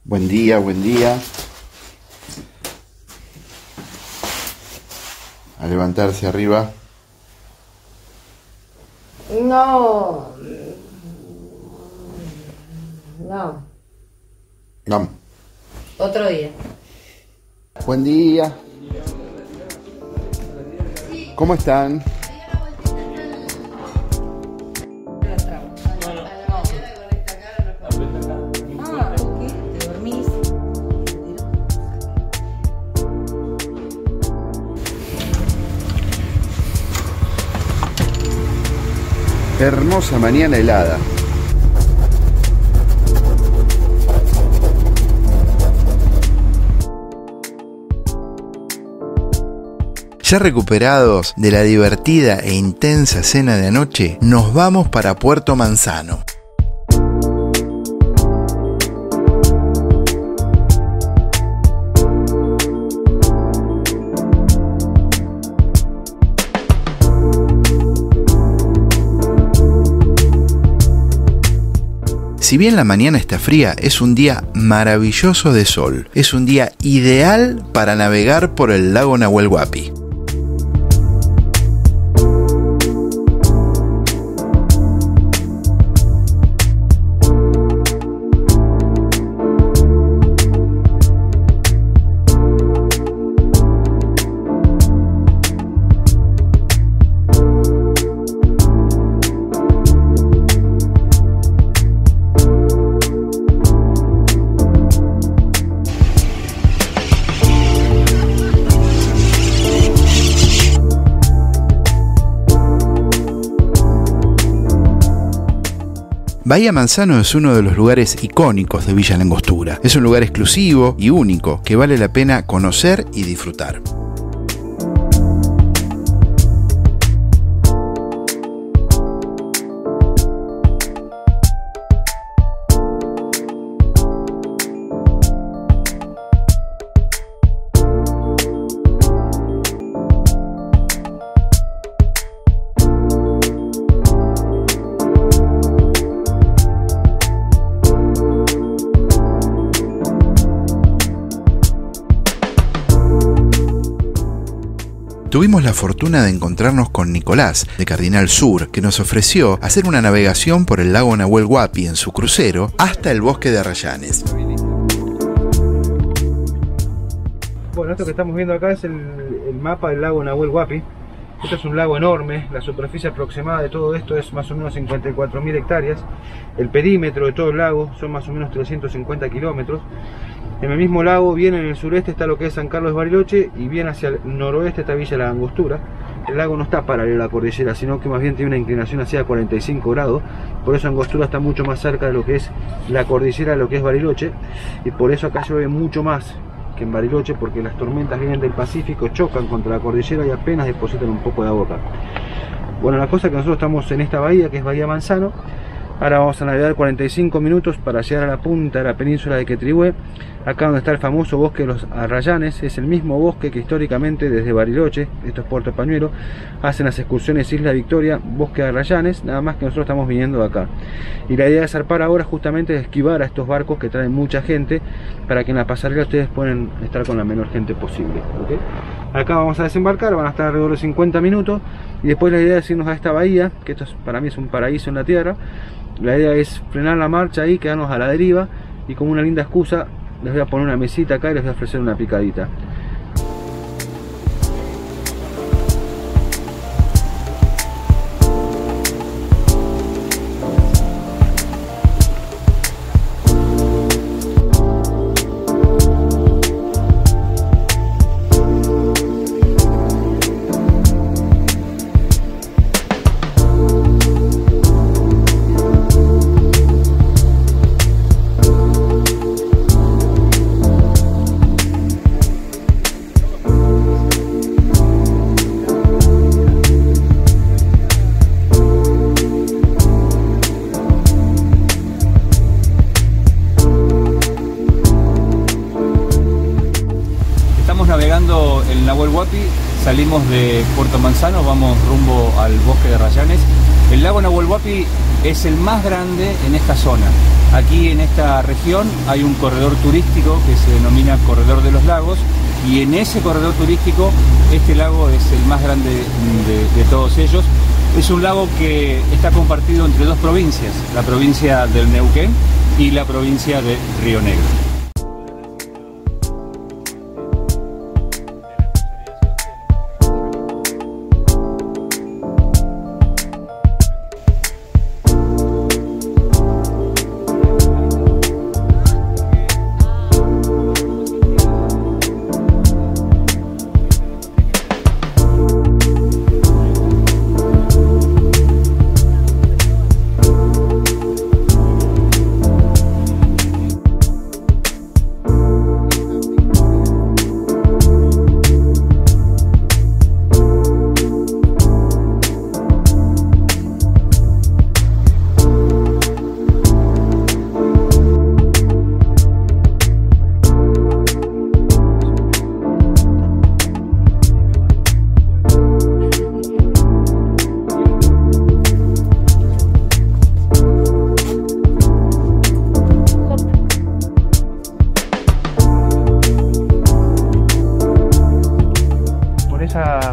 Buen día, buen día. A levantarse arriba. No. Vamos. Otro día. Buen día. ¿Cómo están? Te dormís. Hermosa mañana helada. Ya recuperados de la divertida e intensa cena de anoche, nos vamos para Puerto Manzano. Si bien la mañana está fría, es un día maravilloso de sol. Es un día ideal para navegar por el lago Nahuel Huapi. Bahía Manzano es uno de los lugares icónicos de Villa La Angostura. Es un lugar exclusivo y único que vale la pena conocer y disfrutar. Tuvimos la fortuna de encontrarnos con Nicolás, de Cardinal Sur, que nos ofreció hacer una navegación por el lago Nahuel Huapi en su crucero hasta el bosque de Arrayanes. Bueno, esto que estamos viendo acá es el mapa del lago Nahuel Huapi. Este es un lago enorme, la superficie aproximada de todo esto es más o menos 54.000 hectáreas. El perímetro de todo el lago son más o menos 350 kilómetros. En el mismo lago, bien en el sureste, está lo que es San Carlos de Bariloche y bien hacia el noroeste está Villa La Angostura. El lago no está paralelo a la cordillera, sino que más bien tiene una inclinación hacia 45 grados. Por eso Angostura está mucho más cerca de lo que es la cordillera, de lo que es Bariloche. Y por eso acá llueve mucho más que en Bariloche, porque las tormentas vienen del Pacífico, chocan contra la cordillera y apenas depositan un poco de agua acá. Bueno, la cosa es que nosotros estamos en esta bahía, que es Bahía Manzano. Ahora vamos a navegar 45 minutos para llegar a la punta de la península de Quetrihué, acá donde está el famoso bosque de los Arrayanes. Es el mismo bosque que históricamente desde Bariloche, esto es Puerto Pañuelo, hacen las excursiones Isla Victoria, bosque de Arrayanes, nada más que nosotros estamos viniendo de acá. Y la idea de zarpar ahora justamente es esquivar a estos barcos que traen mucha gente, para que en la pasarela ustedes puedan estar con la menor gente posible, ¿okay? Acá vamos a desembarcar, van a estar alrededor de 50 minutos y después la idea es irnos a esta bahía, que esto para mí es un paraíso en la tierra. La idea es frenar la marcha ahí, quedarnos a la deriva y como una linda excusa les voy a poner una mesita acá y les voy a ofrecer una picadita. navegando el Nahuel Huapi, salimos de Puerto Manzano, vamos rumbo al bosque de Arrayanes. El lago Nahuel Huapi es el más grande en esta zona. Aquí en esta región hay un corredor turístico que se denomina Corredor de los Lagos, y en ese corredor turístico este lago es el más grande de todos ellos. Es un lago que está compartido entre dos provincias, la provincia del Neuquén y la provincia de Río Negro.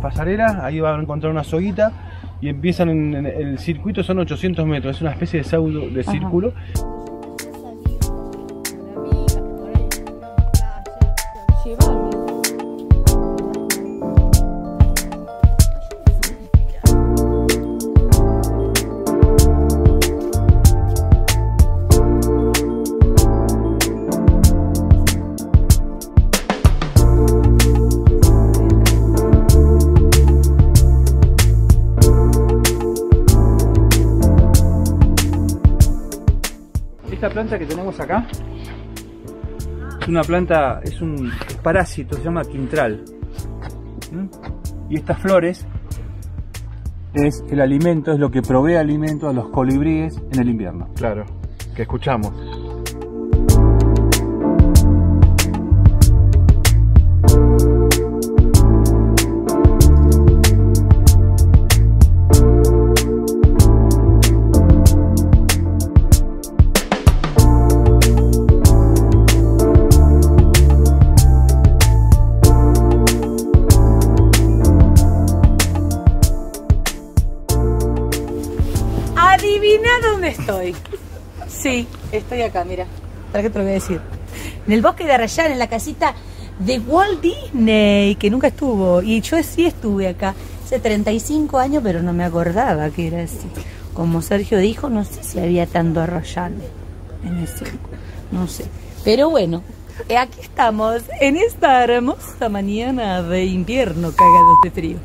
Pasarela, ahí van a encontrar una soguita y empiezan en el circuito, son 800 metros, es una especie de pseudo de círculo. Esta planta que tenemos acá es una planta, es un parásito, se llama quintral. Y estas flores es el alimento, es lo que provee alimento a los colibríes en el invierno. Claro, que escuchamos. Adivina dónde estoy. Sí, estoy acá, mira. ¿Para qué te lo voy a decir? En el bosque de Arrayán, en la casita de Walt Disney, que nunca estuvo. Y yo sí estuve acá hace 35 años, pero no me acordaba que era así. Como Sergio dijo, no sé si había tanto Arrayán en ese, no sé. Pero bueno, aquí estamos en esta hermosa mañana de invierno, cagados de frío.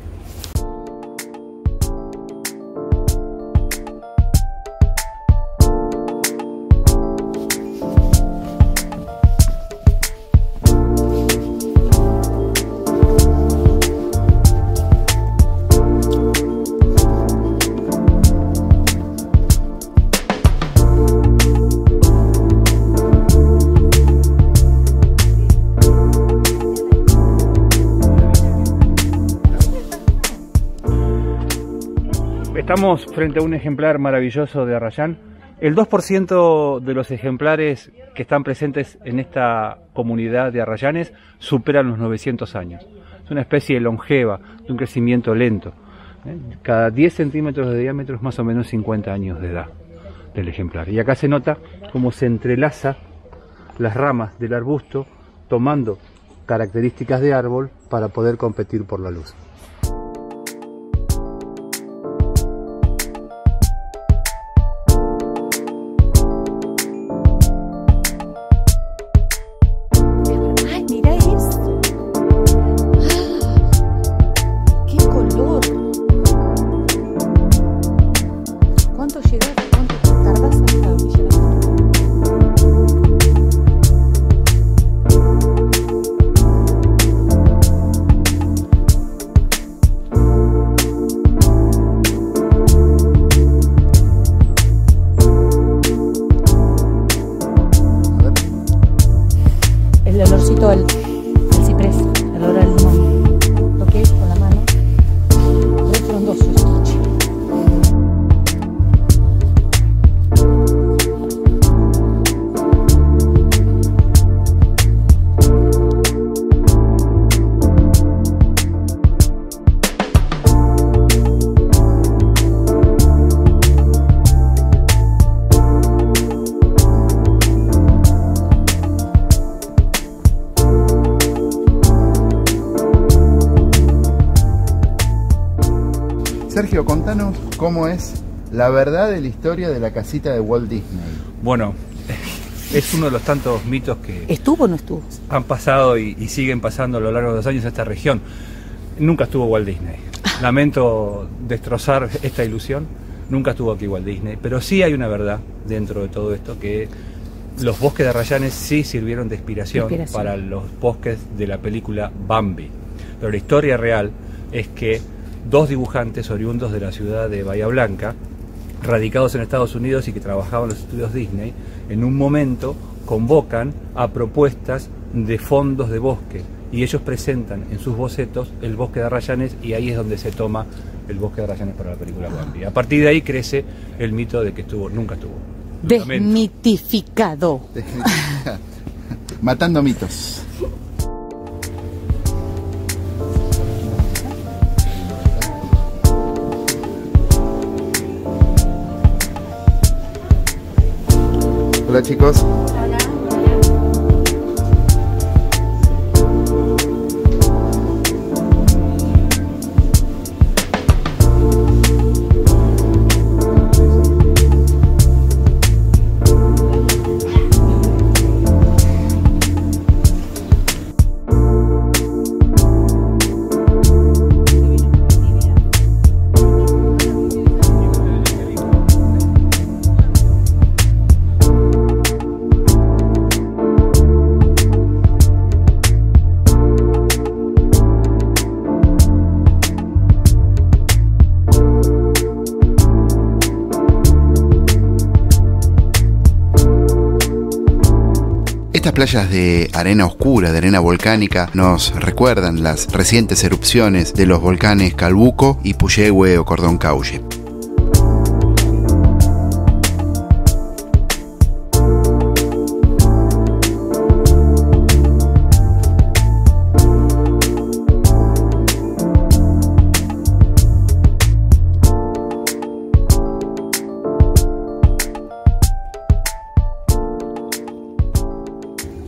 Estamos frente a un ejemplar maravilloso de Arrayán. El 2% de los ejemplares que están presentes en esta comunidad de arrayanes superan los 900 años. Es una especie longeva, de un crecimiento lento. Cada 10 centímetros de diámetro es más o menos 50 años de edad del ejemplar. Y acá se nota cómo se entrelaza las ramas del arbusto, tomando características de árbol para poder competir por la luz. El olorcito del ciprés, el olor al limón. Toqué con la mano. Re frondoso esto. Sergio, contanos cómo es la verdad de la historia de la casita de Walt Disney. Bueno, es uno de los tantos mitos que ¿Estuvo o no estuvo? han pasado y siguen pasando a lo largo de los años en esta región. Nunca estuvo Walt Disney. Lamento destrozar esta ilusión. Nunca estuvo aquí Walt Disney. Pero sí hay una verdad dentro de todo esto, que los bosques de Arrayanes sí sirvieron de inspiración para los bosques de la película Bambi. Pero la historia real es que dos dibujantes oriundos de la ciudad de Bahía Blanca, radicados en Estados Unidos y que trabajaban en los estudios Disney, en un momento convocan a propuestas de fondos de bosque y ellos presentan en sus bocetos el bosque de Arrayanes, y ahí es donde se toma el bosque de Arrayanes para la película Bambi. A partir de ahí crece el mito de que nunca estuvo. Desmitificado. Matando mitos. Hola chicos. Estas playas de arena oscura, de arena volcánica, nos recuerdan las recientes erupciones de los volcanes Calbuco y Puyehue o Cordón Caulle.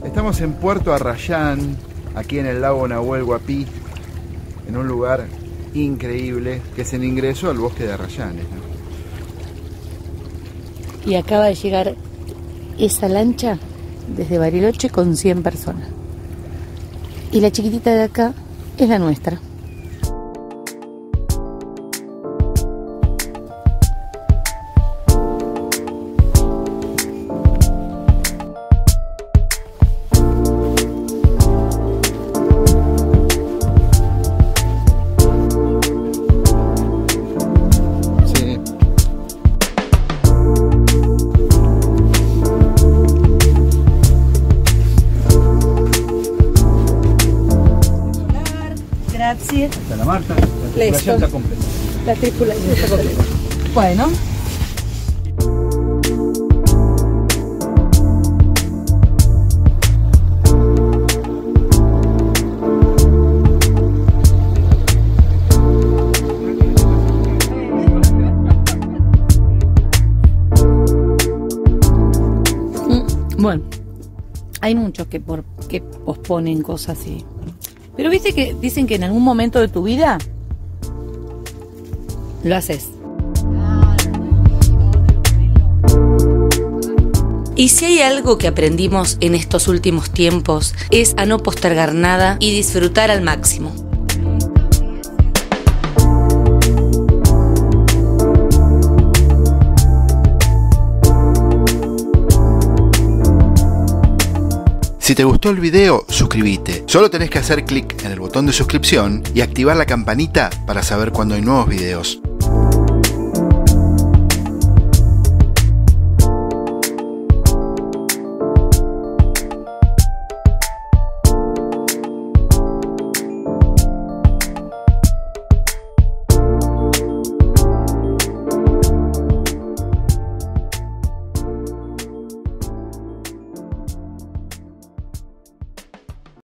Estamos en Puerto Arrayán, aquí en el lago Nahuel Huapi, en un lugar increíble que es el ingreso al bosque de Arrayanes, ¿no? Y acaba de llegar esa lancha desde Bariloche con 100 personas. Y la chiquitita de acá es la nuestra. Gracias. Está la Marta, la tripulación está completa. La tripulación está completa. Bueno. Bueno, hay muchos que posponen cosas así. Pero viste que dicen que en algún momento de tu vida lo haces. Y si hay algo que aprendimos en estos últimos tiempos es a no postergar nada y disfrutar al máximo. Si te gustó el video, suscríbete. Solo tenés que hacer clic en el botón de suscripción y activar la campanita para saber cuando hay nuevos videos.